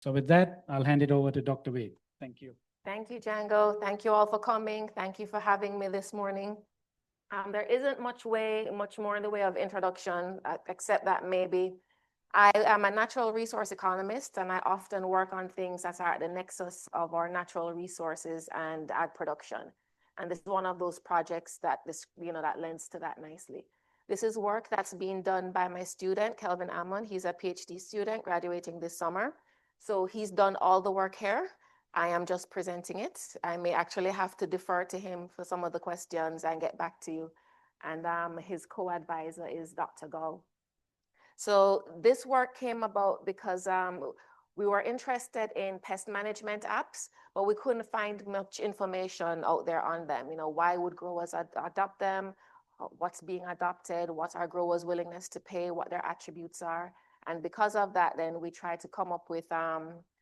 So with that, I'll hand it over to Dr. Wade. Thank you. Thank you, Django. Thank you all for coming. Thank you for having me this morning. There isn't much more in the way of introduction, except that maybe I am a natural resource economist, and I often work on things that are at the nexus of our natural resources and ag production. And this is one of those projects that that lends to that nicely. This is work that's being done by my student, Kelvin Ammon. He's a PhD student graduating this summer. So he's done all the work here. I am just presenting it. I may actually have to defer to him for some of the questions and get back to you. And his co-advisor is Dr. Gall. So this work came about because we were interested in pest management apps, but we couldn't find much information out there on them. Why would growers adopt them? What's being adopted? What are growers' willingness to pay? What their attributes are? And because of that, then we tried to come up with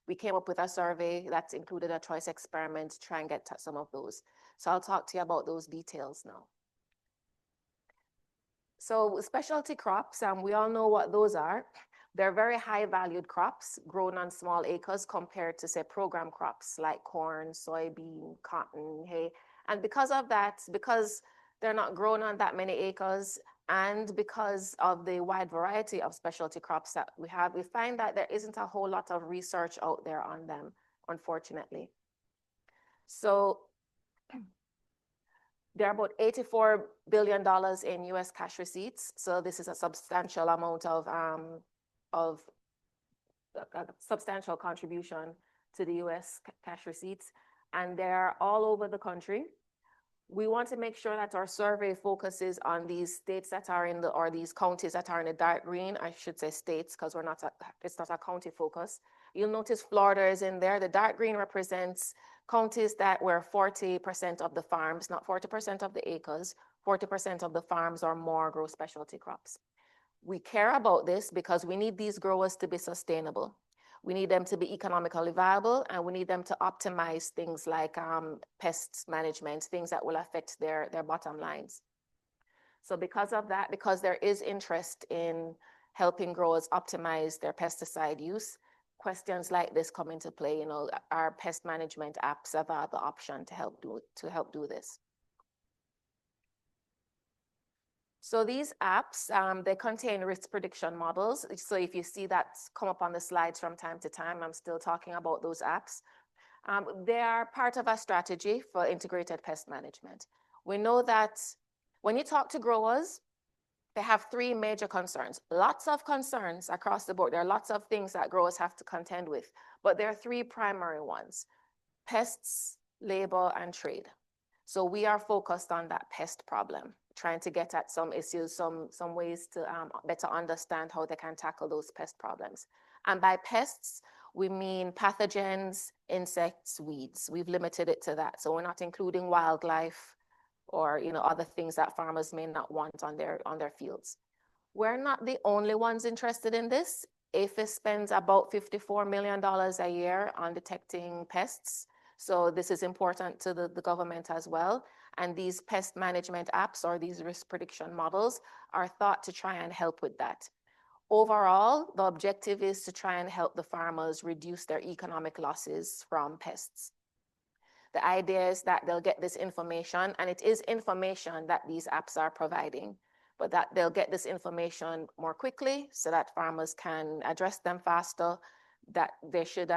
we came up with a survey that included a choice experiment to try and get to some of those. So I'll talk to you about those details now. So specialty crops, we all know what those are. They're very high valued crops grown on small acres compared to, say, program crops like corn, soybean, cotton, hay. And because of that, because they're not grown on that many acres, and because of the wide variety of specialty crops that we have, we find that there isn't a whole lot of research out there on them, unfortunately. So there are about $84 billion in US cash receipts. So this is a substantial amount of a substantial contribution to the US cash receipts. And they're all over the country. We want to make sure that our survey focuses on these states that are in or these counties that are in the dark green. I should say states, because it's not a county focus. You'll notice Florida is in there. The dark green represents counties where 40% of the farms, not 40% of the acres, 40% of the farms or more grow specialty crops. We care about this because we need these growers to be sustainable. We need them to be economically viable, and we need them to optimize things like pest management, things that will affect their bottom lines. So because of that, because there is interest in helping growers optimize their pesticide use, questions like this come into play. Our pest management apps have the option to help do this. So these apps, they contain risk prediction models. So if you see that come up on the slides from time to time, I'm still talking about those apps. They are part of a strategy for integrated pest management. We know that when you talk to growers, they have three major concerns. Lots of concerns across the board. There are lots of things that growers have to contend with, but there are three primary ones: pests, labor, and trade. So we are focused on that pest problem, trying to get at some issues, some ways to better understand how they can tackle those pest problems. And by pests, we mean pathogens, insects, weeds. We've limited it to that. So we're not including wildlife or other things that farmers may not want on their fields. We're not the only ones interested in this. APHIS spends about $54 million a year on detecting pests. So this is important to the government as well. And these pest management apps or these risk prediction models are thought to try and help with that. Overall, the objective is to try and help the farmers reduce their economic losses from pests. The idea is that they'll get this information, and it is information that these apps are providing, but that they'll get this information more quickly so that farmers can address them faster, that they should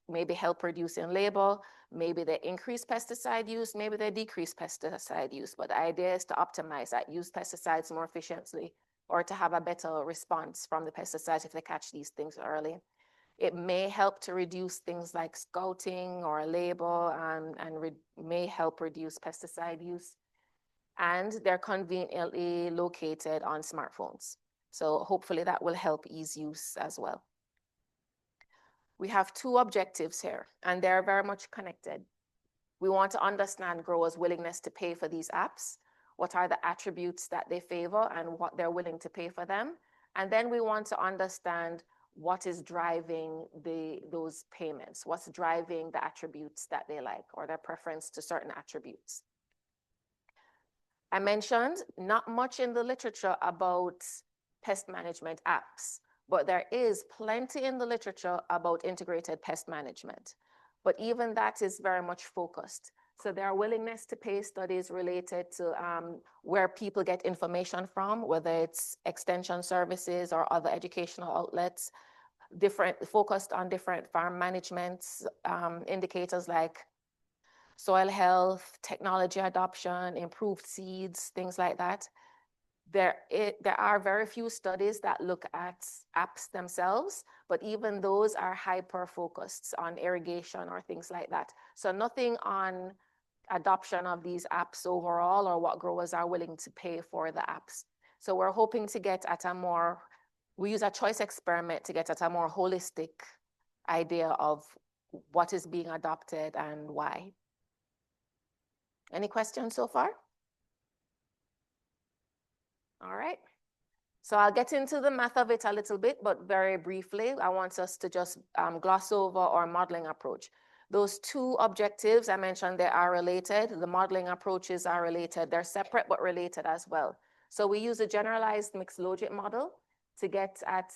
maybe help reduce in labor, maybe they increase pesticide use, maybe they decrease pesticide use. But the idea is to optimize that, use pesticides more efficiently, or to have a better response from the pesticides if they catch these things early. It may help to reduce things like scouting or labor and may help reduce pesticide use. And they're conveniently located on smartphones. So hopefully that will help ease use as well. We have two objectives here, and they're very much connected. We want to understand growers' willingness to pay for these apps. What are the attributes that they favor and what they're willing to pay for them? And then we want to understand what is driving those payments, what's driving the attributes that they like or their preference to certain attributes. I mentioned not much in the literature about pest management apps, but there is plenty in the literature about integrated pest management. But even that is very much focused. So there are willingness to pay studies related to where people get information from, whether it's extension services or other educational outlets, focused on different farm management indicators like soil health, technology adoption, improved seeds, things like that. There are very few studies that look at apps themselves, but even those are hyper-focused on irrigation or things like that. So nothing on adoption of these apps overall or what growers are willing to pay for the apps. So we're hoping to get at we use a choice experiment to get at a more holistic idea of what is being adopted and why. Any questions so far? All right. So I'll get into the math of it a little bit, but very briefly, I want us to just gloss over our modeling approach. Those two objectives I mentioned, they are related. The modeling approaches are related. They're separate but related as well. So we use a generalized mixed logit model to get at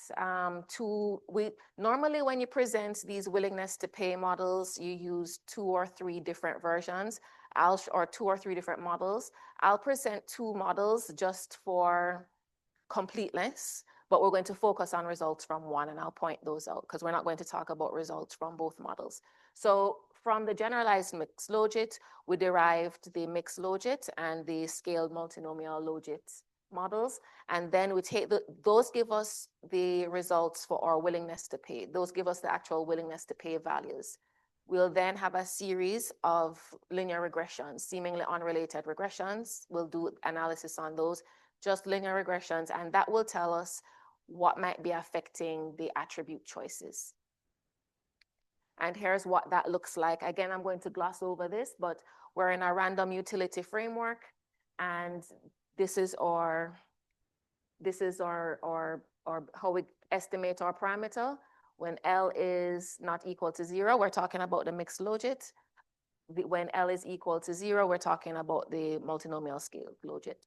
normally when you present these willingness to pay models, you use 2 or 3 different versions, or 2 or 3 different models. I'll present 2 models just for completeness, but we're going to focus on results from one, and I'll point those out because we're not going to talk about results from both models. So from the generalized mixed logit, we derived the mixed logit and the scaled multinomial logit models, and then we take those give us the results for our willingness to pay. Those give us the actual willingness to pay values. We'll then have a series of linear regressions, seemingly unrelated regressions. We'll do analysis on those, just linear regressions, and that will tell us what might be affecting the attribute choices. And here's what that looks like. Again, I'm going to gloss over this, but we're in a random utility framework, and this is our how we estimate our parameter. When L is not equal to 0, we're talking about the mixed logit. When L is equal to 0, we're talking about the multinomial scale logit.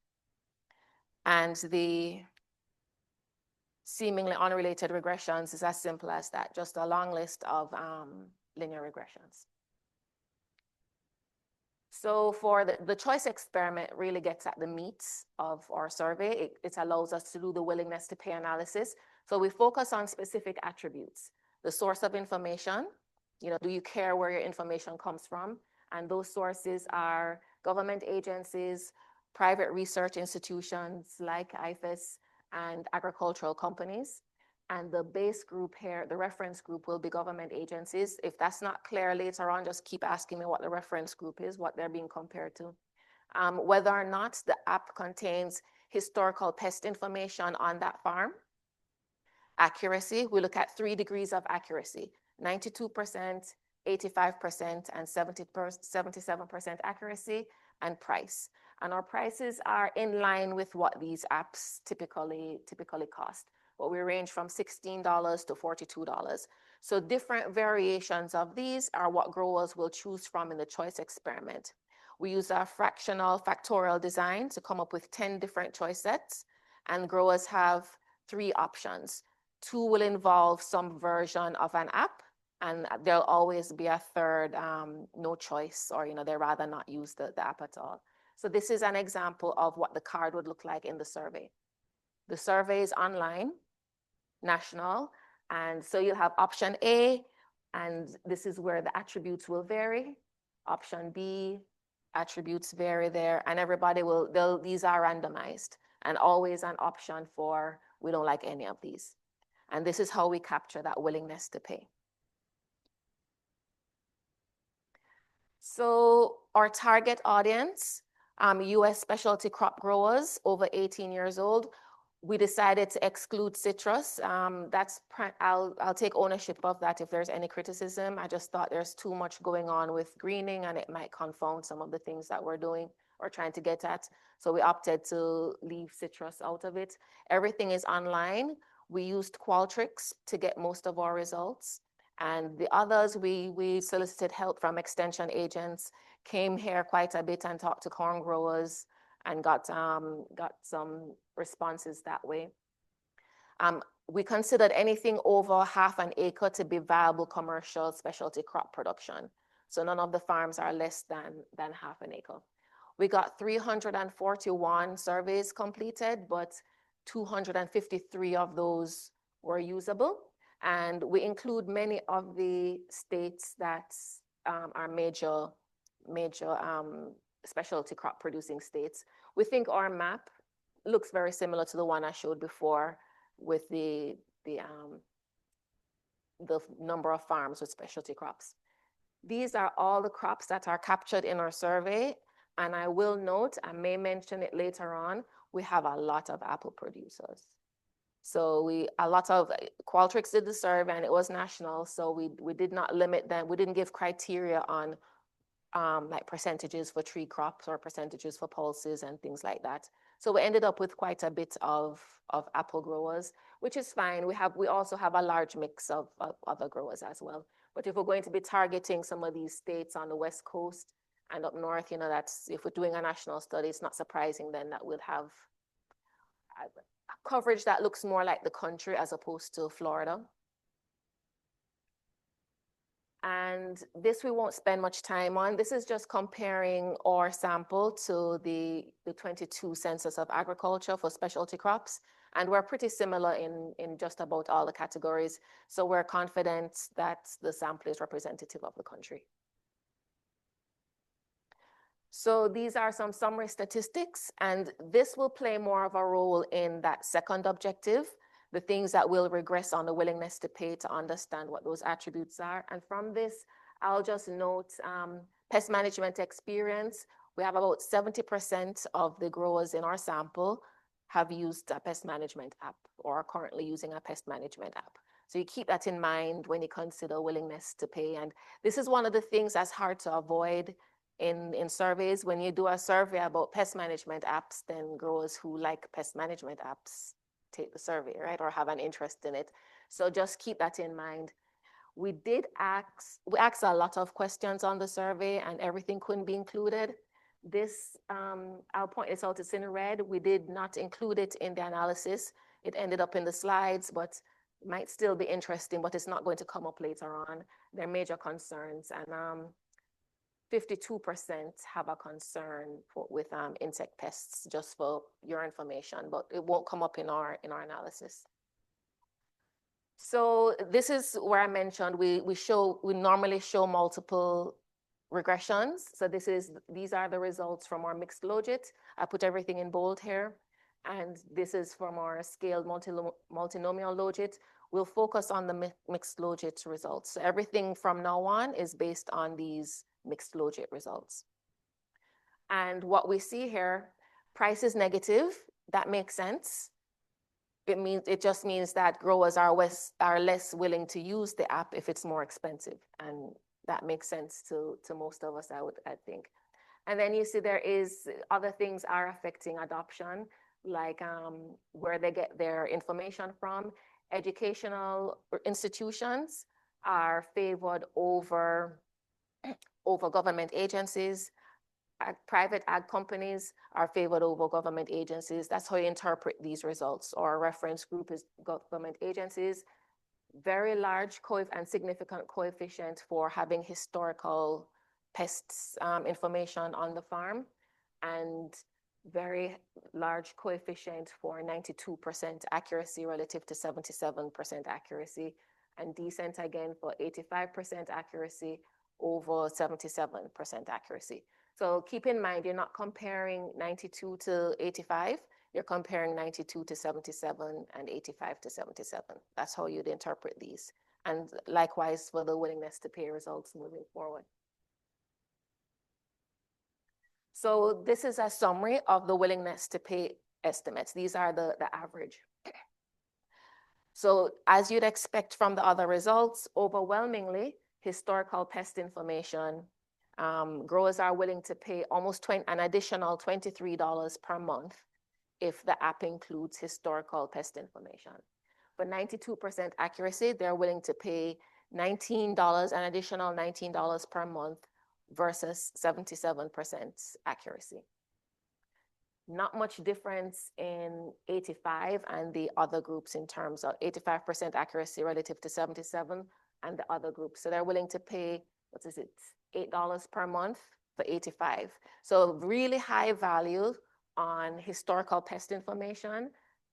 And the seemingly unrelated regressions is as simple as that, just a long list of linear regressions. So for the choice experiment really gets at the meat of our survey. It allows us to do the willingness to pay analysis. So we focus on specific attributes. The source of information, do you care where your information comes from? And those sources are government agencies, private research institutions like UFIFAS, and agricultural companies. And the base group here, the reference group, will be government agencies. If that's not clear later on, just keep asking me what the reference group is, what they're being compared to. Whether or not the app contains historical pest information on that farm. Accuracy, we look at 3 degrees of accuracy, 92%, 85%, and 77% accuracy, and price. And our prices are in line with what these apps typically cost. But we range from $16 to $42. So different variations of these are what growers will choose from in the choice experiment. We use a fractional factorial design to come up with 10 different choice sets, and growers have 3 options. 2 will involve some version of an app, and there'll always be a third no choice, or they'd rather not use the app at all. So this is an example of what the card would look like in the survey. The survey is online, national, and so you'll have option A, and this is where the attributes will vary. Option B, attributes vary there, and everybody these are randomized, and always an option for we don't like any of these. And this is how we capture that willingness to pay. So our target audience, US specialty crop growers over 18 years old. We decided to exclude citrus. I'll take ownership of that if there's any criticism. I just thought there's too much going on with greening, and it might confound some of the things that we're doing or trying to get at. So we opted to leave citrus out of it. Everything is online. We used Qualtrics to get most of our results. And the others, we solicited help from extension agents, came here quite a bit and talked to corn growers, and got some responses that way. we considered anything over half an acre to be viable commercial specialty crop production. So none of the farms are less than half an acre. We got 341 surveys completed, but 253 of those were usable. And we include many of the states that are major specialty crop producing states. We think our map looks very similar to the one I showed before with the number of farms with specialty crops. These are all the crops that are captured in our survey. And I will note, I may mention it later on, we have a lot of apple producers. So a lot of Qualtrics did the survey and it was national. So we did not limit them. We didn't give criteria on like percentages for tree crops or percentages for pulses and things like that. So we ended up with quite a bit of apple growers, which is fine. We also have a large mix of other growers as well. But if we're going to be targeting some of these states on the West Coast and up north, you know, that's, if we're doing a national study, it's not surprising then that we'll have a coverage that looks more like the country as opposed to Florida. And this we won't spend much time on. This is just comparing our sample to the 22 Census of Agriculture for specialty crops. And we're pretty similar in just about all the categories. So we're confident that the sample is representative of the country. So these are some summary statistics, and this will play more of a role in that second objective, the things that will regress on the willingness to pay to understand what those attributes are. And from this, I'll just note pest management experience. We have about 70% of the growers in our sample have used a pest management app or are currently using a pest management app. So you keep that in mind when you consider willingness to pay. And this is one of the things that's hard to avoid in surveys. When you do a survey about pest management apps, then growers who like pest management apps take the survey, right, or have an interest in it. So just keep that in mind. We asked a lot of questions on the survey and everything couldn't be included. This, I'll point this out, it's in red. We did not include it in the analysis. It ended up in the slides, but it might still be interesting, but it's not going to come up later on. They're major concerns, and 52% have a concern with insect pests, just for your information, but it won't come up in our analysis. So this is where I mentioned we normally show multiple regressions. So these are the results from our mixed logit. I put everything in bold here. And this is from our scaled multinomial logit. We'll focus on the mixed logit results. So everything from now on is based on these mixed logit results. And what we see here, price is negative. That makes sense. It just means that growers are less willing to use the app if it's more expensive. And that makes sense to most of us, I think. And then you see there is other things are affecting adoption, like where they get their information from. Educational institutions are favored over government agencies. Private ag companies are favored over government agencies. That's how you interpret these results. Our reference group is government agencies. Very large and significant coefficient for having historical pests information on the farm, and very large coefficient for 92% accuracy relative to 77% accuracy, and decent again for 85% accuracy over 77% accuracy. So keep in mind, you're not comparing 92 to 85, you're comparing 92 to 77 and 85 to 77. That's how you'd interpret these. And likewise for the willingness to pay results moving forward. So this is a summary of the willingness to pay estimates. These are the average. So as you'd expect from the other results, overwhelmingly, historical pest information, growers are willing to pay almost an additional $23 per month if the app includes historical pest information. For 92% accuracy, they're willing to pay $19, an additional $19 per month versus 77% accuracy. Not much difference in 85 and the other groups in terms of 85% accuracy relative to 77 and the other groups. So they're willing to pay, what is it, $8 per month for 85. So really high value on historical pest information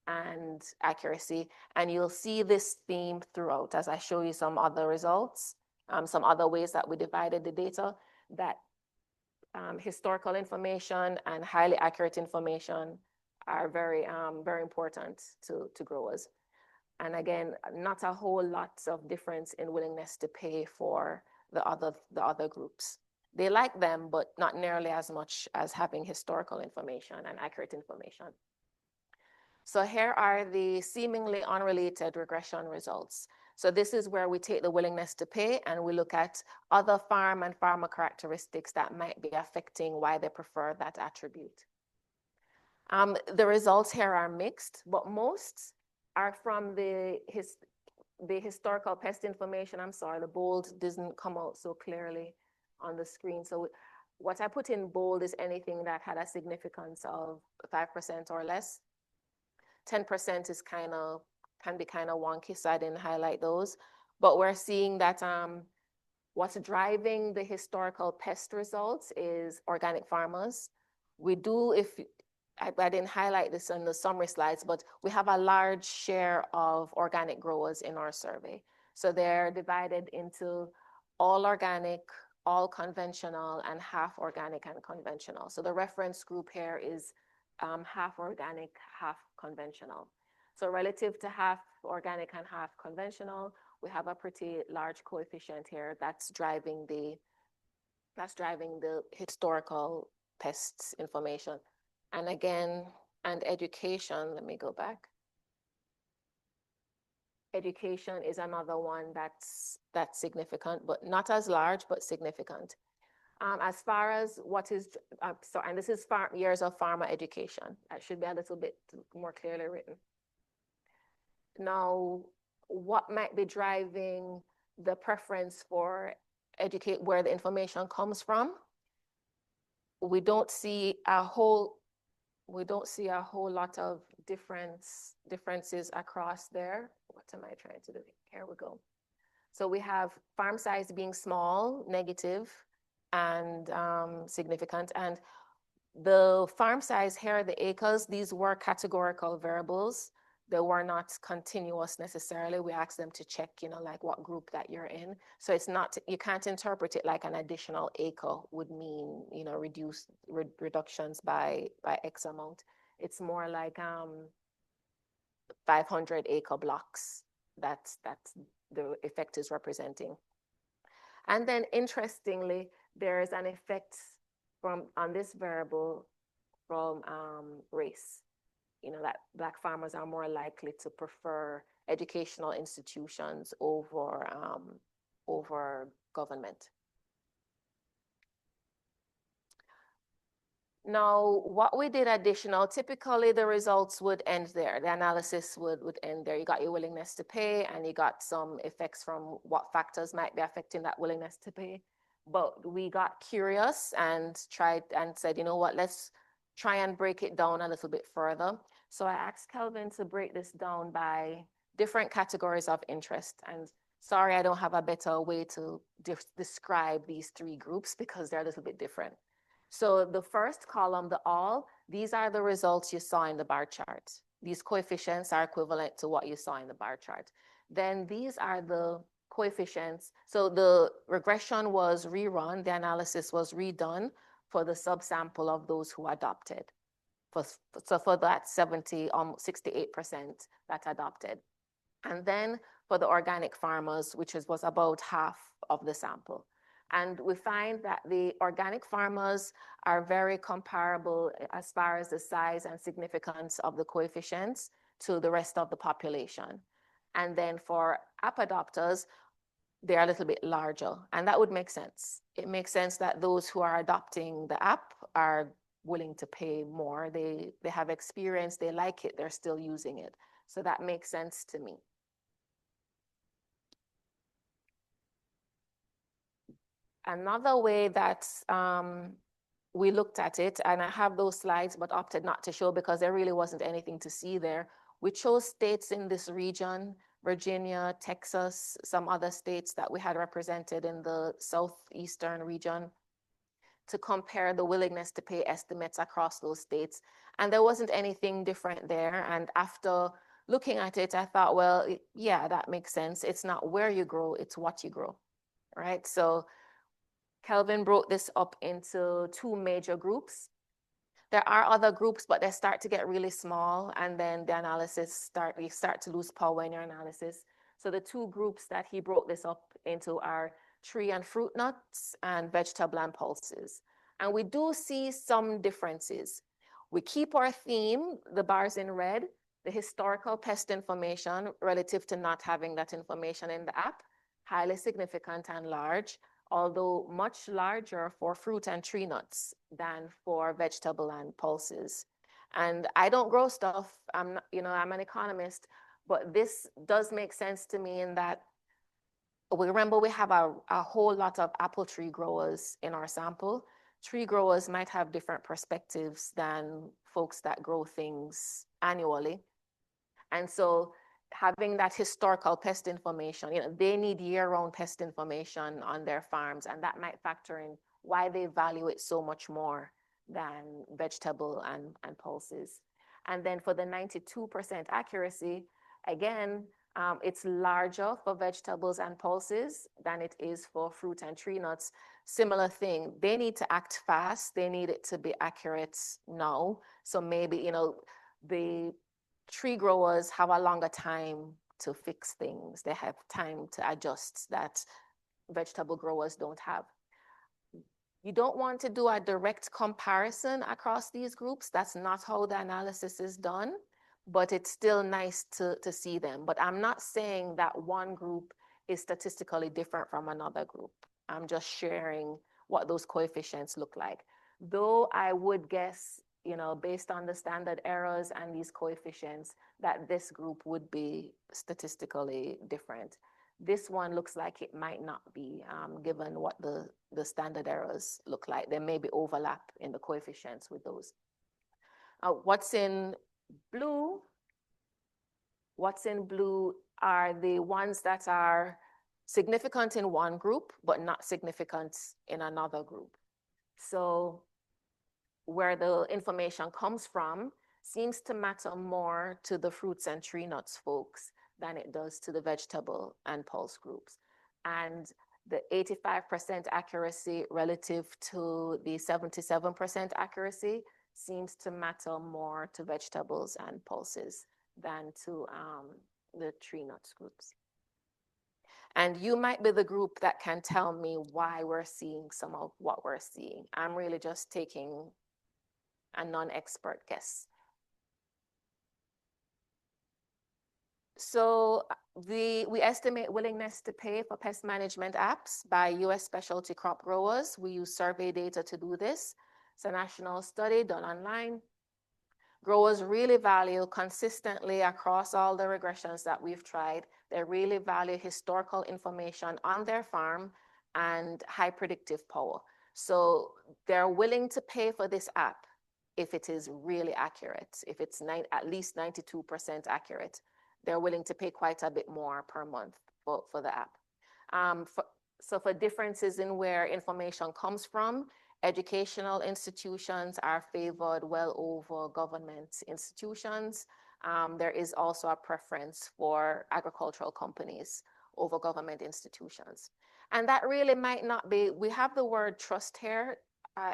and accuracy. And you'll see this theme throughout as I show you some other results, some other ways that we divided the data, that historical information and highly accurate information are very, very important to growers. And again, not a whole lot of difference in willingness to pay for the other groups. They like them, but not nearly as much as having historical information and accurate information. So here are the seemingly unrelated regression results. So this is where we take the willingness to pay and we look at other farm and farmer characteristics that might be affecting why they prefer that attribute. The results here are mixed, but most are from the historical pest information. I'm sorry, the bold doesn't come out so clearly on the screen. So what I put in bold is anything that had a significance of 5% or less. 10% is can be kind of wonky, so I didn't highlight those. But we're seeing that what's driving the historical pest results is organic farmers. We do, I didn't highlight this in the summary slides, but we have a large share of organic growers in our survey. So they're divided into all organic, all conventional, and half organic and conventional. So the reference group here is half organic, half conventional. So relative to half organic and half conventional, we have a pretty large coefficient here that's driving the historical pests information. And again, and education, let me go back. Education is another one that's significant, but not as large, but significant. As far as what is, and this is years of farmer education. That should be a little bit more clearly written. Now, what might be driving the preference for educate where the information comes from? We don't see a whole lot of differences across there. What am I trying to do? Here we go. So we have farm size being small, negative, and significant. And the farm size here, the acres, these were categorical variables. They were not continuous necessarily. We asked them to check, like what group that you're in. So it's not, you can't interpret it like an additional acre would mean, reductions by X amount. It's more like 500 acre blocks. That's the effect is representing. And then interestingly, there is an effect on this variable from race. That Black farmers are more likely to prefer educational institutions over government. Now, what we did additional, typically the results would end there. The analysis would end there. You got your willingness to pay and you got some effects from what factors might be affecting that willingness to pay. But we got curious and tried and said, let's try and break it down a little bit further. So I asked Kelvin to break this down by different categories of interest. And sorry, I don't have a better way to describe these three groups because they're a little bit different. So the first column, the all, these are the results you saw in the bar chart. These coefficients are equivalent to what you saw in the bar chart. Then these are the coefficients. So the regression was rerun, the analysis was redone for the subsample of those who adopted. So for that 68% that adopted. And then for the organic farmers, which was about half of the sample. And we find that the organic farmers are very comparable as far as the size and significance of the coefficients to the rest of the population. And then for app adopters, they're a little bit larger. And that would make sense. It makes sense that those who are adopting the app are willing to pay more. They have experience, they like it, they're still using it. So that makes sense to me. Another way that we looked at it, and I have those slides, but opted not to show because there really wasn't anything to see there. We chose states in this region, Virginia, Texas, some other states that we had represented in the southeastern region, to compare the willingness to pay estimates across those states. And there wasn't anything different there. And after looking at it, I thought, well, yeah, that makes sense. It's not where you grow, it's what you grow, right? So Kelvin broke this up into two major groups. There are other groups, but they start to get really small, and then the analysis you start to lose power in your analysis. So the two groups that he broke this up into are tree and fruit nuts and vegetable and pulses. And we do see some differences. We keep our theme, the bars in red, the historical pest information relative to not having that information in the app, highly significant and large, although much larger for fruit and tree nuts than for vegetable and pulses. And I don't grow stuff, I'm an economist, but this does make sense to me in that we have a whole lot of apple tree growers in our sample. Tree growers might have different perspectives than folks that grow things annually. And so having that historical pest information, they need year-round pest information on their farms, and that might factor in why they value it so much more than vegetable and pulses. And then for the 92% accuracy, again, it's larger for vegetables and pulses than it is for fruit and tree nuts. Similar thing, they need to act fast. They need it to be accurate now. So maybe, the tree growers have a longer time to fix things. They have time to adjust that vegetable growers don't have. You don't want to do a direct comparison across these groups. That's not how the analysis is done, but it's still nice to see them. But I'm not saying that one group is statistically different from another group. I'm just sharing what those coefficients look like. Though I would guess, based on the standard errors and these coefficients, that this group would be statistically different. This one looks like it might not be, given what the standard errors look like. There may be overlap in the coefficients with those. What's in blue are the ones that are significant in one group, but not significant in another group. So where the information comes from seems to matter more to the fruits and tree nuts folks than it does to the vegetable and pulse groups. And the 85% accuracy relative to the 77% accuracy seems to matter more to vegetables and pulses than to the tree nuts groups. And you might be the group that can tell me why we're seeing some of what we're seeing. I'm really just taking a non-expert guess. So we estimate willingness to pay for pest management apps by US specialty crop growers. We use survey data to do this. It's a national study done online. Growers really value consistently across all the regressions that we've tried. They really value historical information on their farm and high predictive power. So they're willing to pay for this app if it is really accurate, if it's at least 92% accurate. They're willing to pay quite a bit more per month for the app. So for differences in where information comes from, educational institutions are favored well over government institutions. There is also a preference for agricultural companies over government institutions. And that really might not be, we have the word trust here.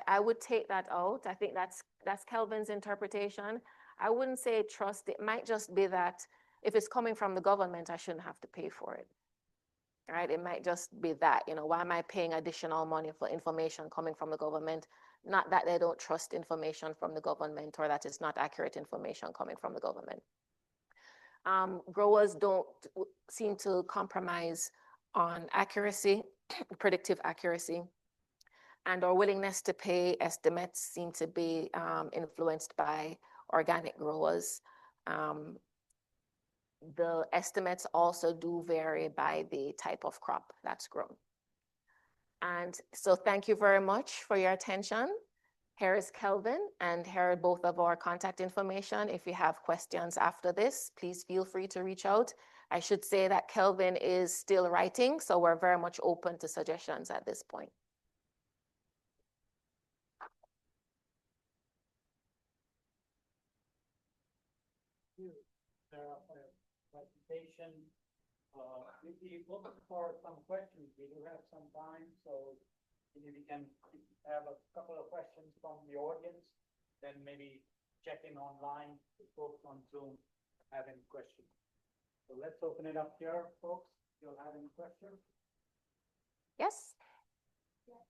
I would take that out. I think that's Kelvin's interpretation. I wouldn't say trust. It might just be that if it's coming from the government, I shouldn't have to pay for it. Right? It might just be that, why am I paying additional money for information coming from the government? Not that they don't trust information from the government or that it's not accurate information coming from the government. Growers don't seem to compromise on accuracy, predictive accuracy, and our willingness to pay estimates seem to be influenced by organic growers. The estimates also do vary by the type of crop that's grown. And so thank you very much for your attention. Here is Kelvin, and here are both of our contact information. If you have questions after this, please feel free to reach out. I should say that Kelvin is still writing, so we're very much open to suggestions at this point. Presentation. We look for some questions. We do have some time, so maybe we can have a couple of questions from the audience, then maybe check in online if folks on Zoom have any questions. So let's open it up here, folks. If you'll have any questions. Yes?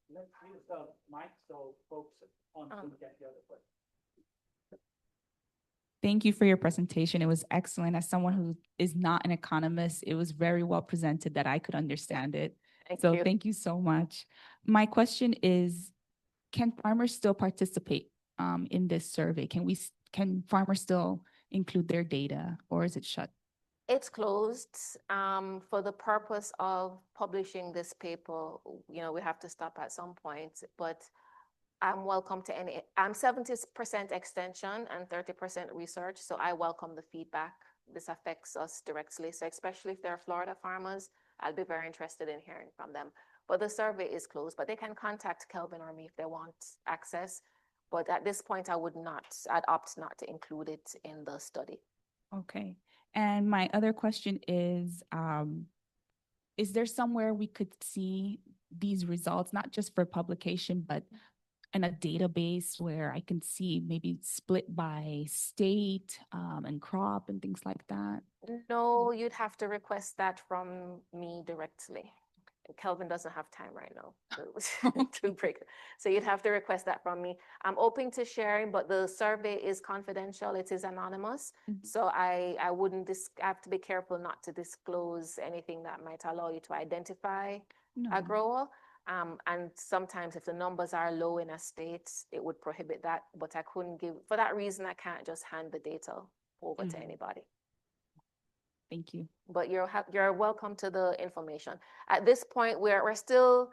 Let's use the mic so folks on Zoom can hear the question. Thank you for your presentation. It was excellent. As someone who is not an economist, it was very well presented that I could understand it. Thank you so much. My question is, can farmers still participate in this survey? Can farmers still include their data, or is it shut? It's closed for the purpose of publishing this paper. You know, we have to stop at some point, but I'm welcome to any. I'm 70% extension and 30% research, so I welcome the feedback. This affects us directly, so especially if they're Florida farmers, I'll be very interested in hearing from them. But the survey is closed, but they can contact Kelvin or me if they want access. But at this point, I'd opt not to include it in the study. Okay. And my other question is there somewhere we could see these results, not just for publication, but in a database where I can see maybe split by state and crop and things like that? No, you'd have to request that from me directly. Kelvin doesn't have time right now to break it. So you'd have to request that from me. I'm open to sharing, but the survey is confidential. It is anonymous. Mm-hmm. So I have to be careful not to disclose anything that might allow you to identify a grower. And sometimes if the numbers are low in a state, it would prohibit that, but I couldn't give, for that reason, I can't just hand the data over to anybody. Thank you. But you're welcome to the information. At this point, we're still,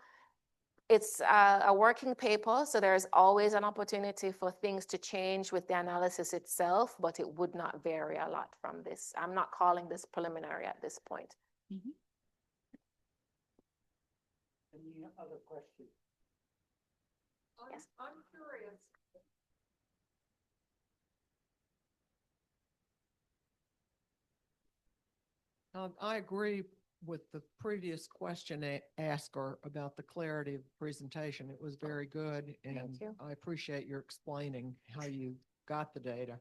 it's a working paper, so there's always an opportunity for things to change with the analysis itself, but it would not vary a lot from this. I'm not calling this preliminary at this point. Mm-hmm. Any other questions? Yes. I'm curious. I agree with the previous question asker about the clarity of the presentation. It was very good, and Thank you. I appreciate your explaining how you got the data.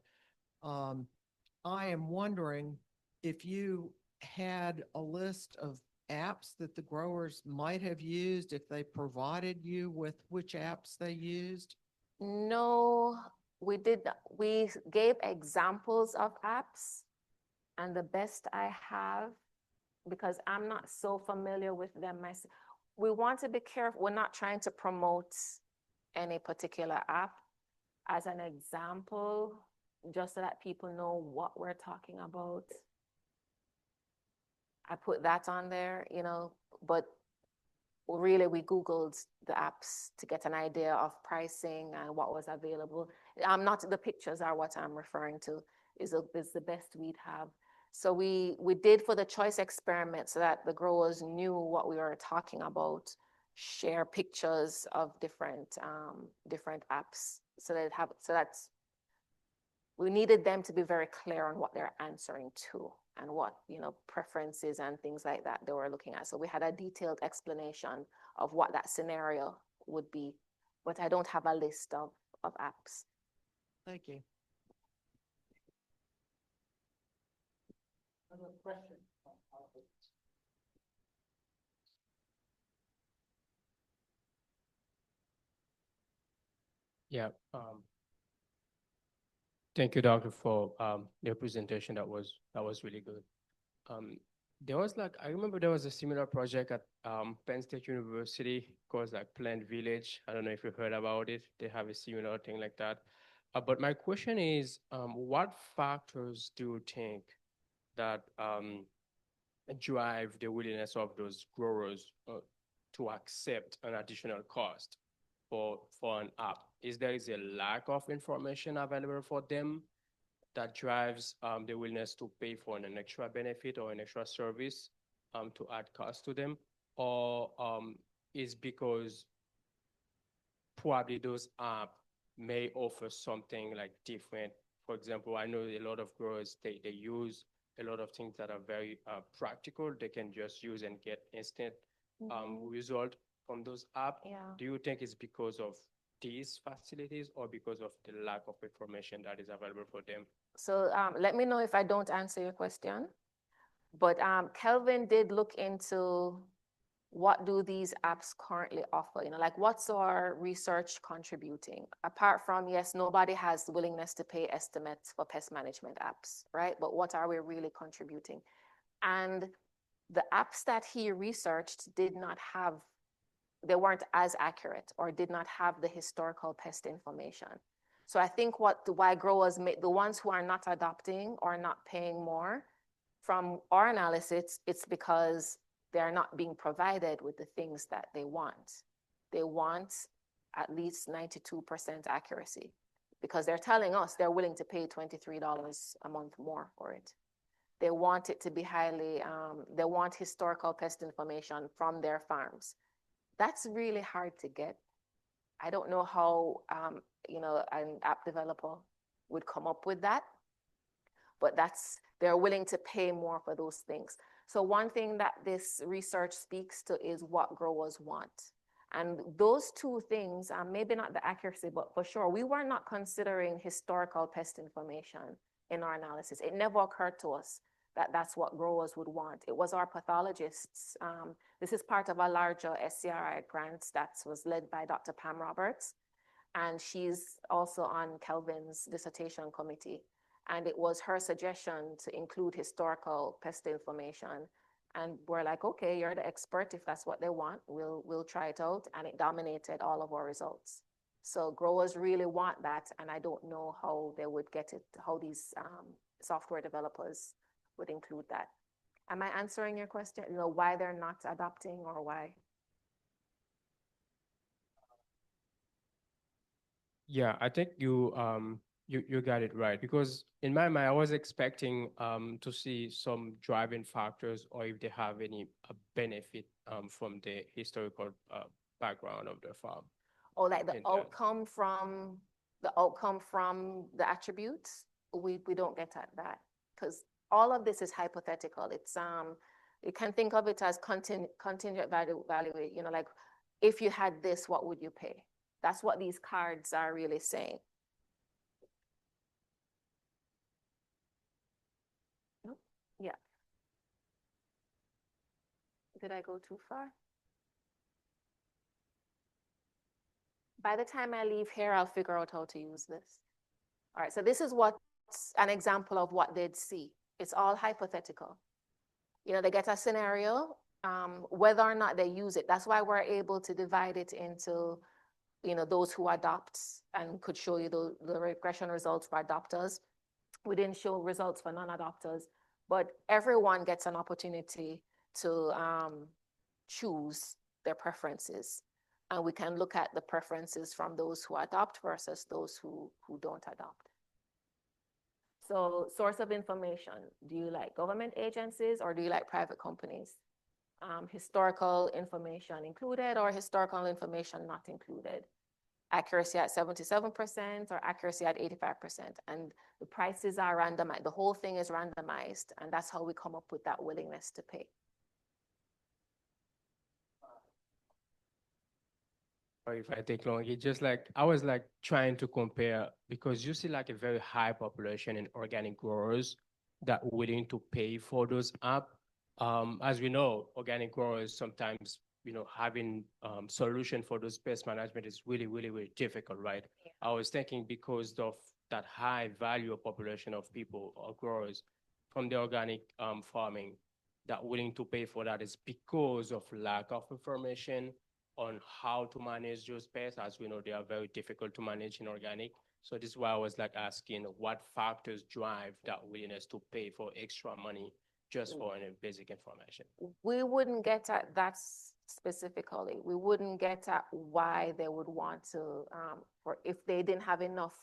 I am wondering if you had a list of apps that the growers might have used, if they provided you with which apps they used? No, we did. We gave examples of apps, and the best I have, because I'm not so familiar with them myself, we want to be careful. We're not trying to promote any particular app as an example, just so that people know what we're talking about. I put that on there, you know, but really we Googled the apps to get an idea of pricing and what was available. The pictures are what I'm referring to, is the best we'd have. So we did for the choice experiment so that the growers knew what we were talking about, share pictures of different apps we needed them to be very clear on what they're answering to and what, you know, preferences and things like that they were looking at. So we had a detailed explanation of what that scenario would be, but I don't have a list of apps. Thank you. Another question? Yeah. Thank you, Doctor, for your presentation. That was really good. I remember there was a similar project at Penn State University called like Plant Village. I don't know if you heard about it. They have a similar thing like that. But my question is, what factors do you think that drive the willingness of those growers to accept an additional cost for an app? Is there a lack of information available for them that drives the willingness to pay for an extra benefit or an extra service to add cost to them? Or is because probably those apps may offer something like different. For example, I know a lot of growers, they use a lot of things that are very practical. They can just use and get instant result from those apps. Yeah. Do you think it's because of these facilities or because of the lack of information that is available for them? So let me know if I don't answer your question. But Kelvin did look into what do these apps currently offer? You know, like what's our research contributing? Apart from, yes, nobody has the willingness to pay estimates for pest management apps, right? But what are we really contributing? And the apps that he researched did not have, they weren't as accurate or did not have the historical pest information. So I think why growers, the ones who are not adopting or not paying more, from our analysis, it's because they're not being provided with the things that they want. They want at least 92% accuracy because they're telling us they're willing to pay $23 a month more for it. They want it to be highly, they want historical pest information from their farms. That's really hard to get. I don't know how, you know, an app developer would come up with that, but they're willing to pay more for those things. So one thing that this research speaks to is what growers want. And those two things, maybe not the accuracy, but for sure, we were not considering historical pest information in our analysis. It never occurred to us that that's what growers would want. It was our pathologists. This is part of a larger SCRI grant that was led by Dr. Pam Roberts. And she's also on Kelvin's dissertation committee. And it was her suggestion to include historical pest information. And we're like, okay, you're the expert. If that's what they want, we'll try it out. And it dominated all of our results. So growers really want that. And I don't know how they would get it, how these software developers would include that. Am I answering your question? You know, why they're not adopting or why? Yeah, I think you got it right, because in my mind, I was expecting to see some driving factors or if they have any benefit from the historical background of the farm. Or like the outcome from the attributes? We don't get at that because all of this is hypothetical. It's you can think of it as contingent value, you know, like if you had this, what would you pay? That's what these cards are really saying. Yeah. Did I go too far? By the time I leave here, I'll figure out how to use this. All right, so this is what's an example of what they'd see. It's all hypothetical. You know, they get a scenario, whether or not they use it. That's why we're able to divide it into, you know, those who adopt and could show you the regression results for adopters. We didn't show results for non-adopters, but everyone gets an opportunity to choose their preferences. And we can look at the preferences from those who adopt versus those who don't adopt. So source of information, do you like government agencies or do you like private companies? Historical information included or historical information not included? Accuracy at 77% or accuracy at 85%. And the prices are randomized. The whole thing is randomized. And that's how we come up with that willingness to pay. Or if I take long, it's just like, I was like trying to compare, because you see like a very high population in organic growers that are willing to pay for those apps. As we know, organic growers sometimes, you know, having solution for those pest management is really, really, really difficult, right? Yeah. I was thinking because of that high value of population of people or growers from the organic farming that willing to pay for that is because of lack of information on how to manage those pests. As we know, they are very difficult to manage in organic. So this is why I was like asking what factors drive that willingness to pay for extra money just for any basic information. We wouldn't get at that specifically. We wouldn't get at why they would want to, or if they didn't have enough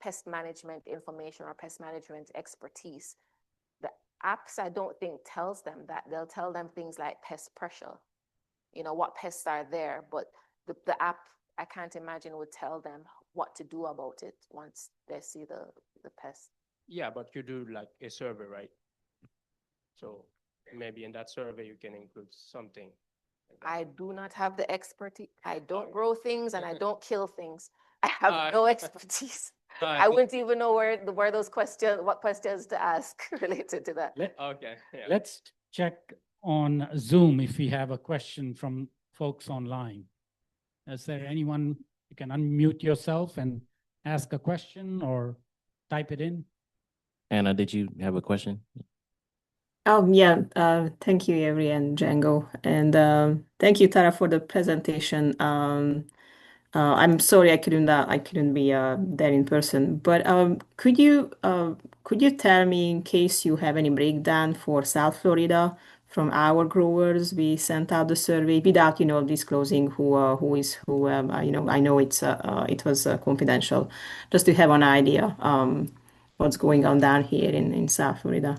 pest management information or pest management expertise. The apps, I don't think, tells them that. They'll tell them things like pest pressure, what pests are there, but the app, I can't imagine, would tell them what to do about it once they see the pest. Yeah, but you do like a survey, right? So maybe in that survey, you can include something. I do not have the expertise. I don't grow things and I don't kill things. I have no expertise. I wouldn't even know where those questions, what questions to ask related to that. Okay. Yeah. Let's check on Zoom if we have a question from folks online. Is there anyone, you can unmute yourself and ask a question or type it in? Anna, did you have a question? Yeah, thank you, Avery and Django. And thank you, Tara, for the presentation. I'm sorry I couldn't be there in person, but could you tell me, in case you have any breakdown for South Florida from our growers? We sent out the survey without disclosing who is who. I know it was confidential, just to have an idea what's going on down here in South Florida.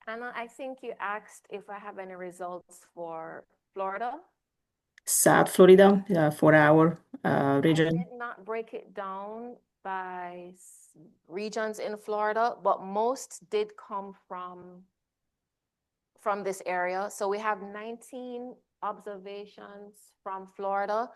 Anna, I think you asked if I have any results for Florida. South Florida, for our region. I did not break it down by regions in Florida, but most did come from this area. So we have 19 observations from Florida.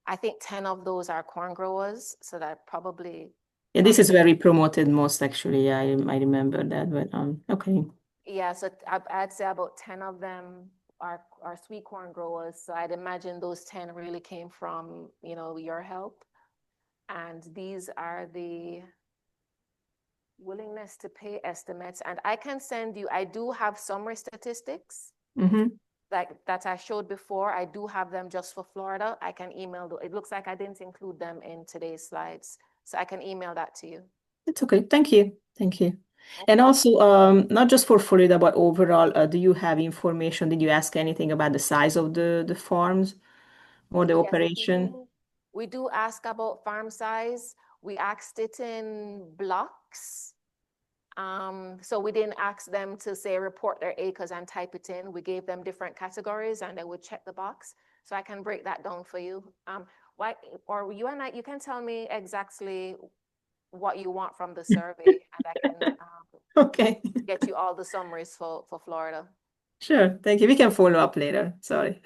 I think 10 of those are corn growers, so that probably. Yeah, this is where we promoted most, actually. I remember that, but okay. Yeah, so I'd say about 10 of them are sweet corn growers. So I'd imagine those 10 really came from, your help. And these are the willingness to pay estimates. And I can send you, I do have summary statistics like that I showed before. I do have them just for Florida. I can email, it looks like I didn't include them in today's slides. So I can email that to you. It's okay. Thank you. Thank you. And also, not just for Florida, but overall, do you have information? Did you ask anything about the size of the farms or the operation? We do ask about farm size. We asked it in blocks. So we didn't ask them to say report their acres and type it in. We gave them different categories and they would check the box. So I can break that down for you. Or you and I, you can tell me exactly what you want from the survey, and I can okay. get you all the summaries for Florida. Sure. Thank you. We can follow up later. Sorry.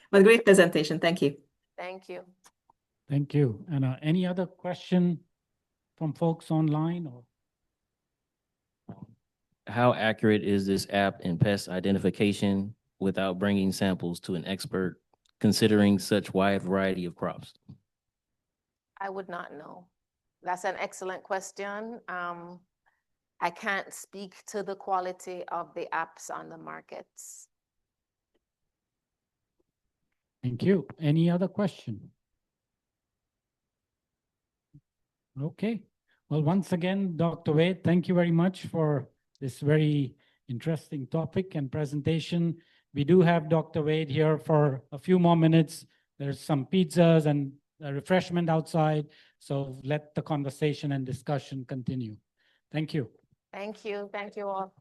But great presentation. Thank you. Thank you. Thank you. And any other question from folks online? Or? How accurate is this app in pest identification without bringing samples to an expert, considering such wide variety of crops? I would not know. That's an excellent question. I can't speak to the quality of the apps on the markets. Thank you. Any other question? Okay. Well, once again, Dr. Wade, thank you very much for this very interesting topic and presentation. We do have Dr. Wade here for a few more minutes. There's some pizzas and a refreshment outside. So let the conversation and discussion continue. Thank you. Thank you. Thank you all.